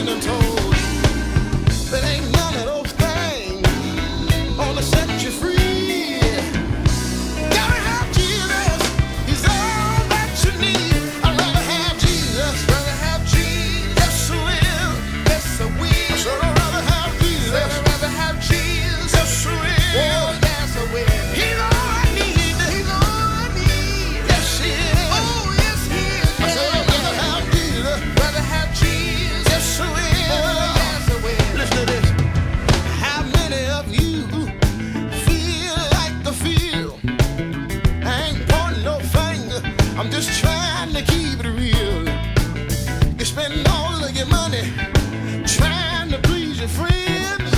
fortune untold. But ain't none of those things gonna set you free. Gotta have Jesus, He's all that you need. I'd rather have Jesus, rather have Jesus. Yes, I will, yes, I will. So I'd rather have Jesus, I'd rather have Jesus. Yes, I will, oh, yes, I will. He's all I need, He's all I need. Yes, He is, oh, yes, He is. I said I'd rather have Jesus, rather have Jesus. Yes, I will, oh, yes, I will. Listen to this. How many of you feel like the feel? I ain't pointing no finger, I'm just trying to keep it real. You spend all of your money trying to please your friends,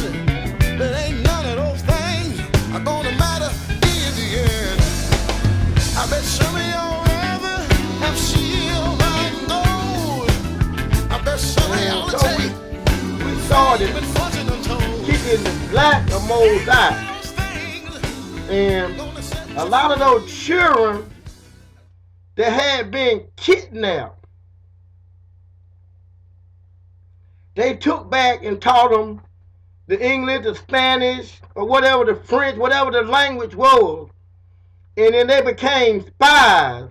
but ain't none of those things are gonna matter in the end. I bet some of y'all rather have silver and gold. I bet some of y'all So take we started but fortune untold. keeping the black of Most High. Those things And gonna set a lot of those children that had been kidnapped, they took back and taught them the English, the Spanish, or whatever, the French, whatever the language was. And then they became spies.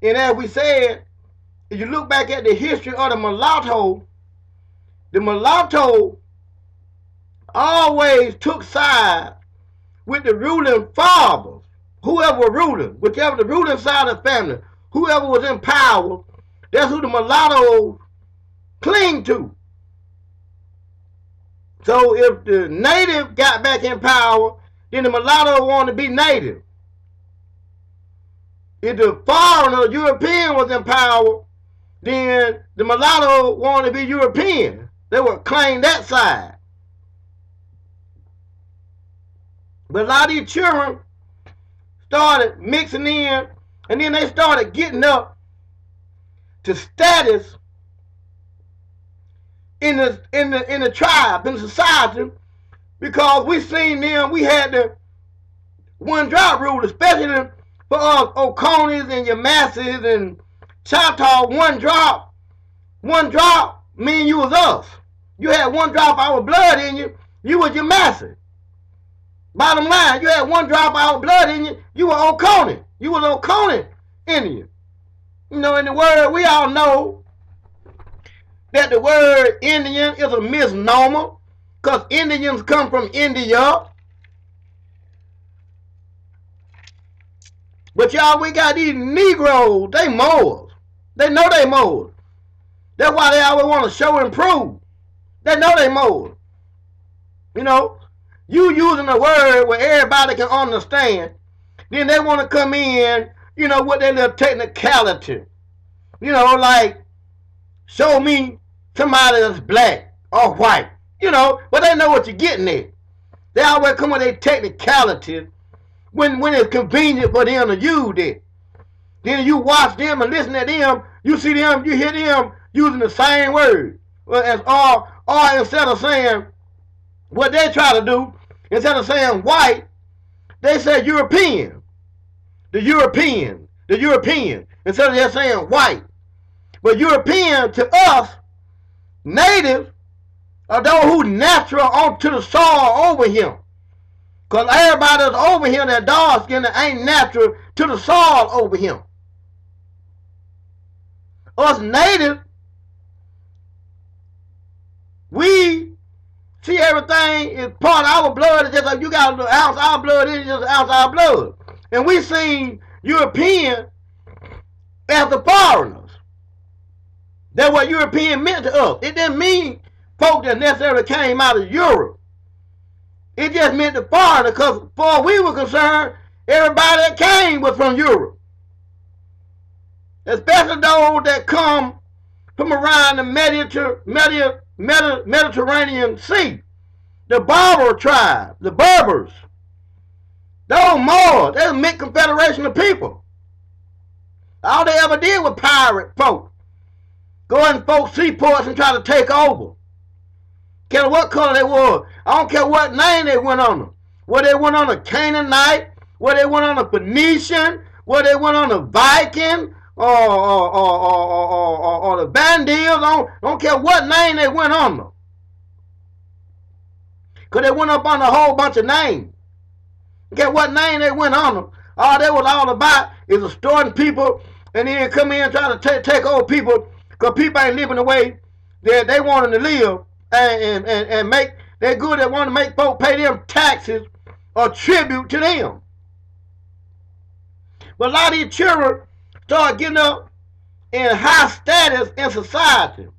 And as we said, if you look back at the history of the mulatto always took sides with the ruling fathers, whoever was ruling, whichever the ruling side of the family, whoever was in power, that's who the mulattoes cling to. So if the native got back in power, then the mulatto wanted to be native. If the foreigner, European, was in power, then the mulatto wanted to be European. They would claim that side. But a lot of these children started mixing in, and then they started getting up to status in the tribe, in the society, because we seen them. We had the one drop rule, especially for us Oconees and Yamassees and Choctaw. One drop mean you was us. You had one drop of our blood in you, you was Yamassee. Bottom line, you had one drop of our blood in you, you were Oconee. You was Oconee Indian. You know, in the word, we all know that the word Indian is a misnomer, because Indians come from India. But y'all, we got these Negroes, they mowers. They know they mowers. That's why they always want to show and prove. They know they mowers. You know, you using a word where everybody can understand, then they want to come in, you know, with their little technicality. You know, like, show me somebody that's black or white. You know, but they know what you're getting at. They always come with their technicality when it's convenient for them to use it. Then you watch them and listen to them, you see them, you hear them using the same word. Well, as or instead of saying what they try to do, instead of saying white, they say European. The European. Instead of just saying white. But European to us, native, are those who natural onto the soil over here. Because everybody that's over here that dark skin that ain't natural to the soil over here. Us native, we see everything is part of our blood. It's just like you got an ounce of our blood, it's just an ounce of our blood. And we seen European as the foreigners. That's what European meant to us. It didn't mean folk that necessarily came out of Europe. It just meant the foreigner, because far we were concerned, everybody that came was from Europe. Especially those that come from around the Mediterranean Sea. The Berber tribe, the Berbers. Those Moors, they was mixed confederation of people. All they ever did was pirate folk. Go in folks' seaports and try to take over. Care what color they were. I don't care what name they went on them. Whether they went on a Canaanite, whether they went on a Phoenician, whether they went on a Viking, or the Vandals, don't care what name they went under. Because they went up on a whole bunch of names. Don't care what name they went under. All they was all about is extorting people and then come in and try to take over people because people ain't living the way that they wanted to live and make, they're good at wanting to make folks pay them taxes or tribute to them. But a lot of these children start getting up in high status in society.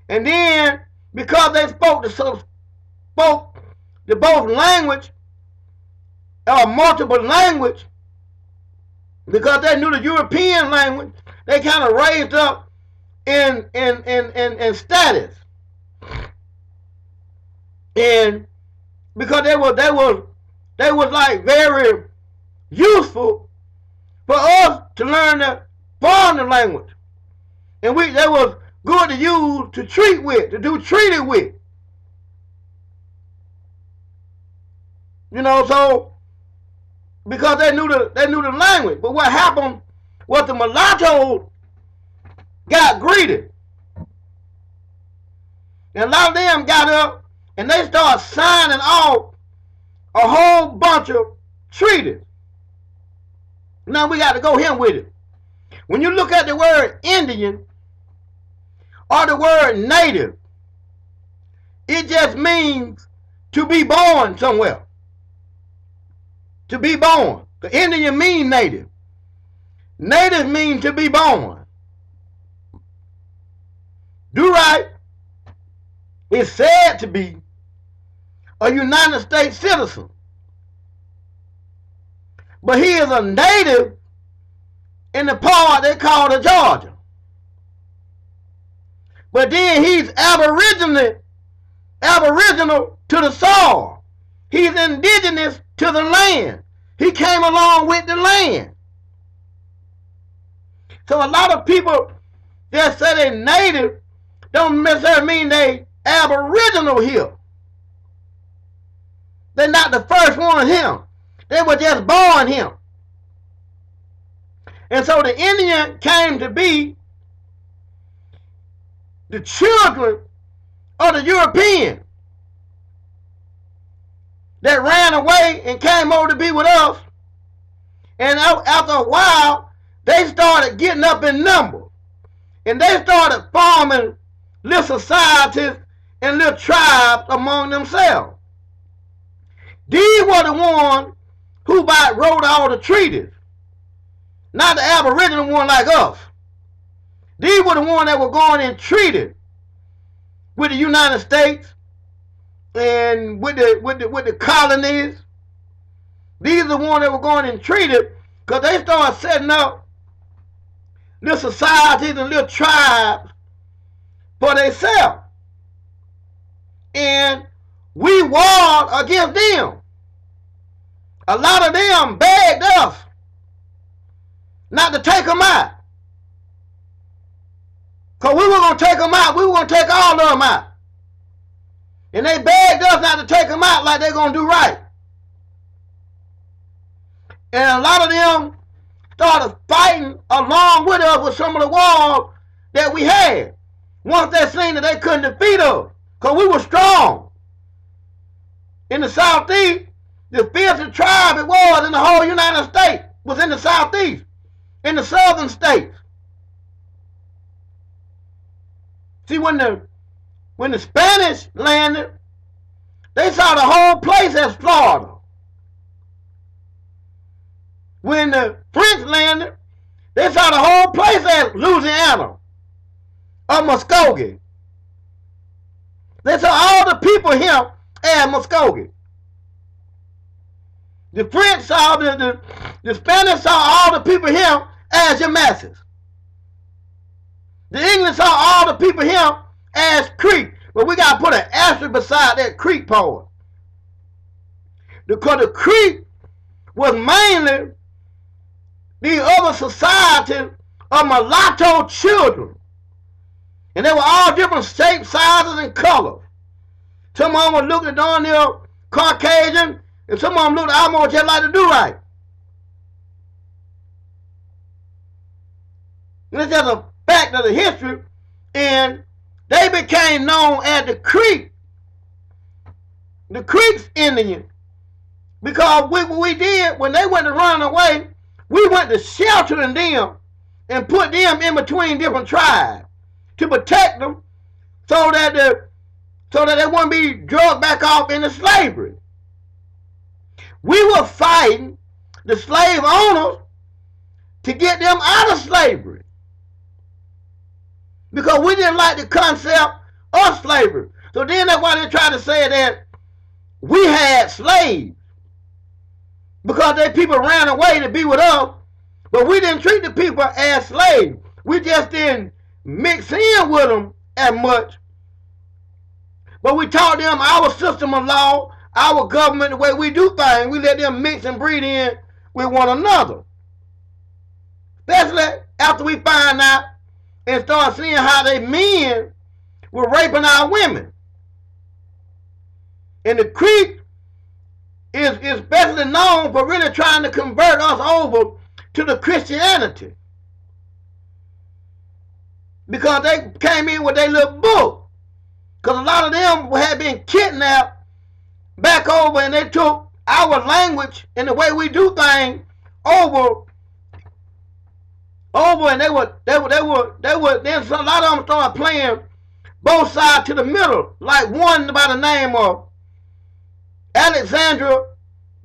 And then, because they spoke the both language, or multiple language, because they knew the European language, they kind of raised up in status. And because they was like very useful for us to learn the foreign language. And they was good to use to treat with, to do treaty with. You know, so because they knew the language. But what happened was the mulattoes got greedy. And a lot of them got up and they started signing off a whole bunch of treaties. Now we got to go here with it. When you look at the word Indian or the word native, it just means to be born somewhere. To be born. The Indian means native. Native means to be born. Do right is said to be a United States citizen. But he is a native in the part they call the Georgia. But then he's aboriginal to the soil. He's indigenous to the land. He came along with the land. So a lot of people that say they're native don't necessarily mean they aboriginal here. They're not the first one here. They were just born here. And so the Indian came to be the children of the European that ran away and came over to be with us. And after a while, they started getting up in number. And they started forming little societies and little tribes among themselves. These were the ones who wrote all the treaties. Not the aboriginal one like us. These were the ones that were going and treated with the United States and with the colonies. These are the ones that were going and treated because they started setting up little societies and little tribes for themselves. And we warred against them. A lot of them begged us not to take them out. Because we were going to take them out. We were going to take all of them out. And they begged us not to take them out like they're going to do right. And a lot of them started fighting along with us with some of the wars that we had. Once they seen that they couldn't defeat us. Because we were strong. In the Southeast, the fiercest tribe it was in the whole United States was in the Southeast. In the southern states. See, when the Spanish landed, they saw the whole place as Florida. When the French landed, they saw the whole place as Louisiana or Muskogee. They saw all the people here as Muskogee. The French saw, the Spanish saw all the people here as your masses. The English saw all the people here as Creek. But we got to put an asterisk beside that Creek part. Because the Creek was mainly the other society of mulatto children. And they were all different shapes, sizes, and colors. Some of them were looking down there Caucasian, and some of them looked almost just like the do-right. It's just a fact of the history. And they became known as the Creeks Indians. Because what we did, when they went to run away, we went to sheltering them and put them in between different tribes to protect them so that they wouldn't be drugged back off into slavery. We were fighting the slave owners to get them out of slavery because we didn't like the concept of slavery. So then that's why they tried to say that we had slaves because they people ran away to be with us, but we didn't treat the people as slaves. We just didn't mix in with them as much. But we taught them our system of law, our government, the way we do things. We let them mix and breed in with one another. Especially after we find out and start seeing how they men were raping our women. And the Creek is especially known for really trying to convert us over to the Christianity. Because they came in with their little book. Because a lot of them had been kidnapped back over and they took our language and the way we do things over and they were then a lot of them started playing both sides to the middle, like one by the name of Alexandra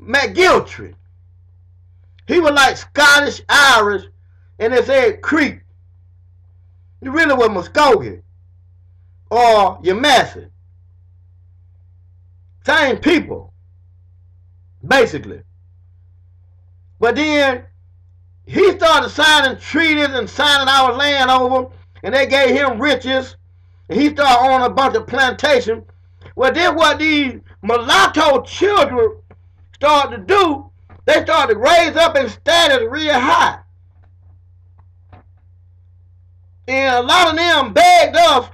McGiltry. He was like Scottish Irish and they said Creek. He really was Muskogee or Yamasee. Same people, basically. But then he started signing treaties and signing our land over, and they gave him riches, and he started owning a bunch of plantations. Well, then what these mulatto children started to do, they started to raise up in status real high. And a lot of them begged us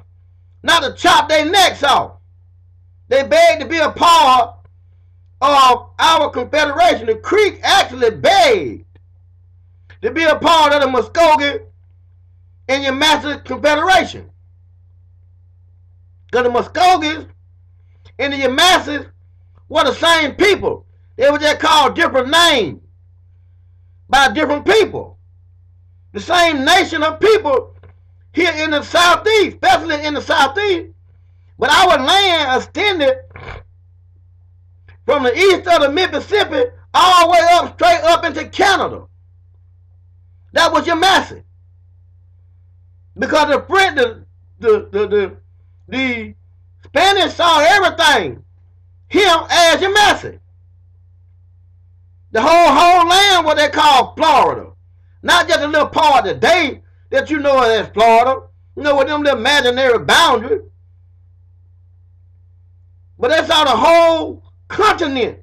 not to chop their necks off. They begged to be a part of our confederation. The Creek actually begged to be a part of the Muskogee and Yamasee Confederation. Because the Muskogees and the Yamasees were the same people. They were just called different names by different people. The same nation of people here in the Southeast, especially in the Southeast. But our land extended from the east of the Mississippi all the way up, straight up into Canada. That was Yamasee. Because the French, the Spanish saw everything him as Yamasee. The whole land, what they call Florida. Not just a little part today that you know as Florida. You know, with them little imaginary boundaries. But they saw the whole continent.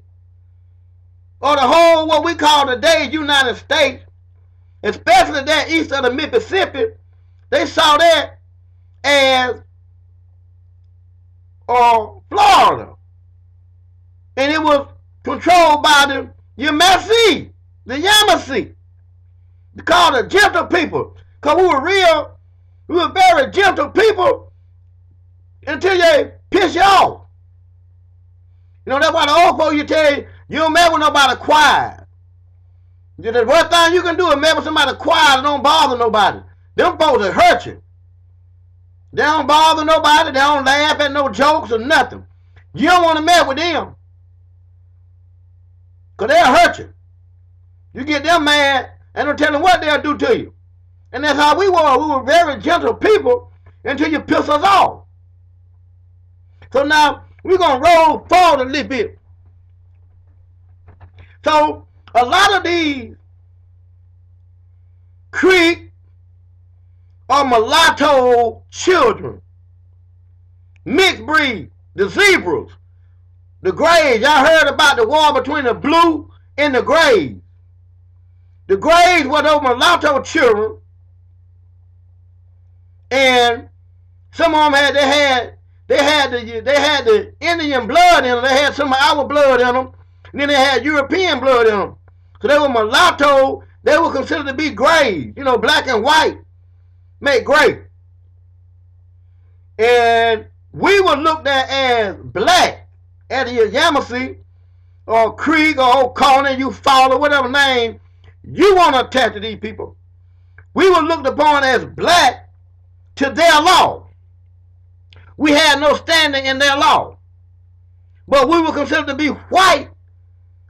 Or the whole, what we call today, United States. Especially that east of the Mississippi. They saw that as Florida. And it was controlled by the Yamasee. They called the gentle people. Because we were very gentle people until they piss you off. You know, that's why the old folks you tell you, you don't mess with nobody quiet. The worst thing you can do is mess with somebody quiet and don't bother nobody. Them folks will hurt you. They don't bother nobody. They don't laugh at no jokes or nothing. You don't want to mess with them. Because they'll hurt you. You get them mad and don't tell them what they'll do to you. And that's how we were. We were very gentle people until you piss us off. So now we're going to roll forward a little bit. So a lot of these Creek or mulatto children, mixed breed, the zebras, the grays. Y'all heard about the war between the blue and the grays. The grays were those mulatto children, and some of them they had the Indian blood in them. They had some of our blood in them, and then they had European blood in them. So they were mulatto. They were considered to be grays, you know, black and white. make great. And we were looked at as black at the Yamasee or Creek or O'Connor, you follow, whatever name you want to attach to these people. We were looked upon as black to their law. We had no standing in their law. But we were considered to be white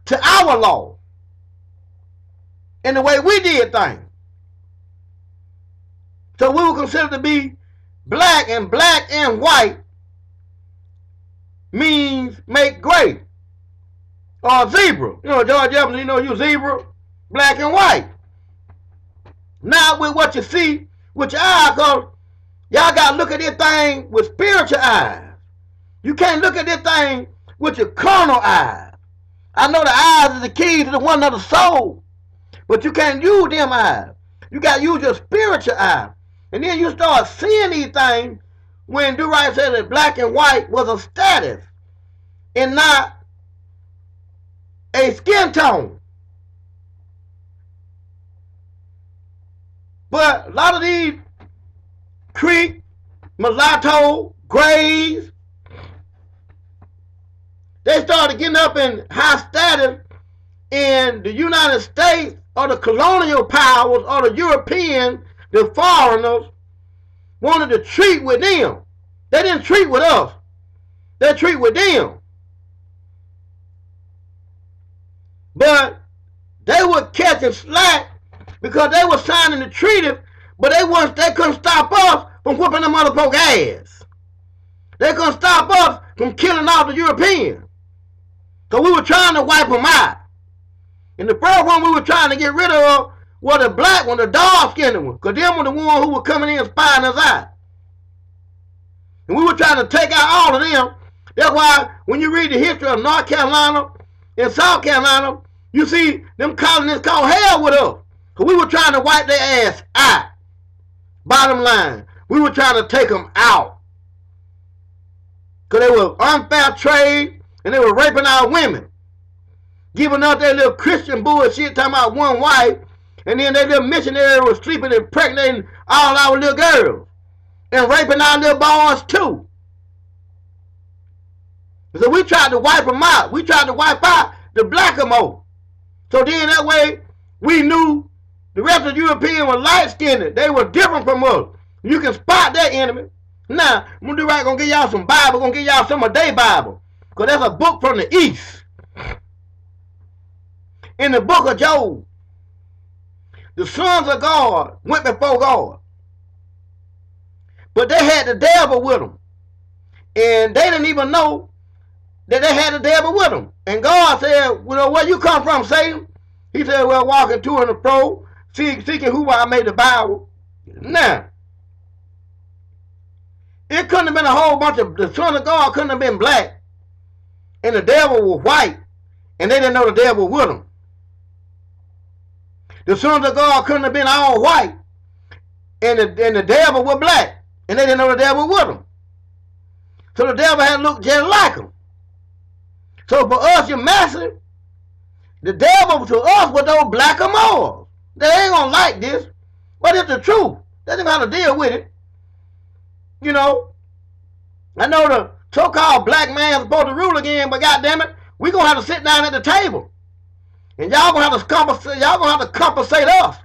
to our law in the way we did things. So we were considered to be black and white means make great. Or zebra. You know, George Jefferson, you zebra, black and white. Now with what you see with your eyes, because y'all got to look at this thing with spiritual eyes. You can't look at this thing with your carnal eyes. I know the eyes is the key to the one of the soul, but you can't use them eyes. You got to use your spiritual eyes. And then you start seeing these things when Do Right said that black and white was a status and not a skin tone. But a lot of these Creek, mulatto, grays, they started getting up in high status in the United States or the colonial powers or the Europeans, the foreigners, wanted to treat with them. They didn't treat with us. They treat with them. But they were catching slack because they were signing the treaties, but they couldn't stop us from whooping them motherfuckers' ass. They couldn't stop us from killing off the Europeans. Because we were trying to wipe them out. And the first one we were trying to get rid of was the black one, the dark-skinned one. Because them were the ones who were coming in and spying us out. And we were trying to take out all of them. That's why when you read the history of North Carolina and South Carolina, you see them colonists called hell with us. Because we were trying to wipe their ass out. Bottom line, we were trying to take them out. Because they were unfair trade and they were raping our women. Giving us that little Christian bullshit talking about one wife, and then they little missionary was sleeping and impregnating all our little girls. And raping our little boys too. So we tried to wipe them out. We tried to wipe out the black more. So then that way we knew the rest of the Europeans were light-skinned. They were different from us. You can spot that enemy. Now, I'm going to do right, going to give y'all some Bible, going to give y'all some of their Bible. Because that's a book from the East. In the book of Job, the sons of God went before God. But they had the devil with them. And they didn't even know that they had the devil with them. And God said, well, where you come from, Satan? He said, well, walking to and fro, seeking who I made the Bible. Now, it couldn't have been a whole bunch of, the sons of God couldn't have been black. And the devil was white. And they didn't know the devil with them. The sons of God couldn't have been all white. And the devil was black. And they didn't know the devil with them. So the devil had to look just like them. So for us, you're massive. The devil to us was those black Moors. They ain't gonna like this. But it's the truth. They didn't know how to deal with it. You know, I know the so-called black man is supposed to rule again, but goddamn it, we gonna have to sit down at the table. And y'all gonna have to compensate us.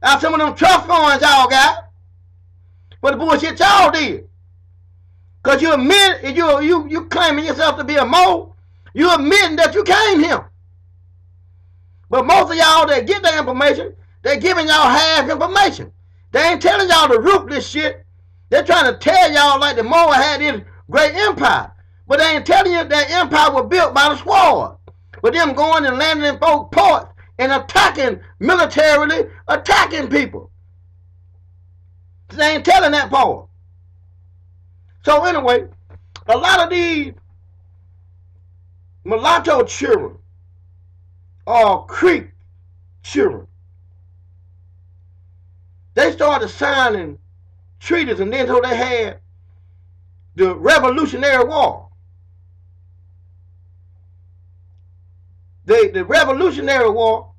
Out some of them trust funds y'all got for the bullshit y'all did. Cause you admit you claiming yourself to be a Mo, you admitting that you came here. But most of y'all that get their information, they giving y'all half information. They ain't telling y'all the root of this shit. They're trying to tell y'all like the Moa had this great empire. But they ain't telling you that empire was built by the sword. But them going and landing in folk ports and attacking, militarily attacking people. They ain't telling that part. So anyway, a lot of these mulatto children or Creek children, they started signing treaties, and then so they had the Revolutionary War. The Revolutionary War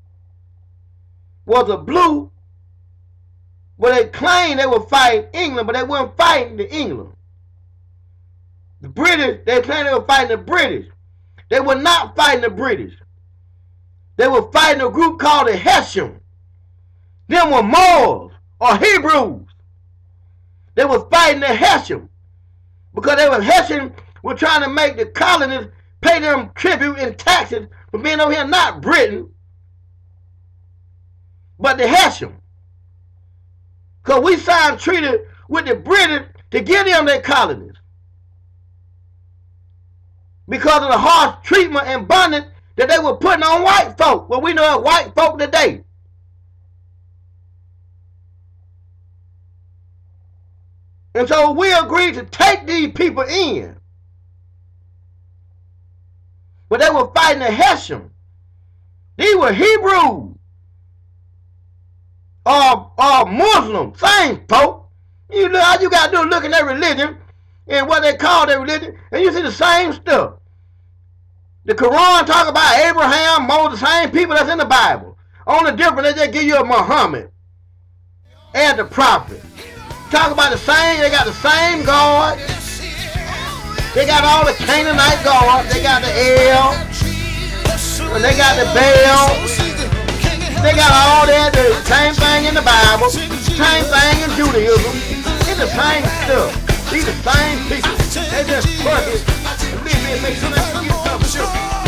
was a blue Well, they claimed they were fighting England, but they weren't fighting the England. The British, they claimed they were fighting the British. They were not fighting the British. They were fighting a group called the Hessians. Them were Moors or Hebrews. They were fighting the Hessians because they were Hessians were trying to make the colonists pay them tribute and taxes for being over here, not Britain, but the Hessians. Because we signed treaty with the British to give them their colonies. Because of the harsh treatment and bondage that they were putting on white folk. Well, we know white folk today. And so we agreed to take these people in. But they were fighting the Hessians. These were Hebrews. Or Muslims. Same folk. You know, all you got to do is look at their religion and what they call their religion, and you see the same stuff. The Quran talk about Abraham, Moses, the same people that's in the Bible. Only difference, they just give you a Muhammad and the prophet. Talk about the same, they got the same God. They got all the Canaanite gods. They got the El. And they got the Baal. They got all that, the same thing in the Bible. Same thing in Judaism. It's the same stuff. These are the same people. They just fuck it and leave me and make sure they get something.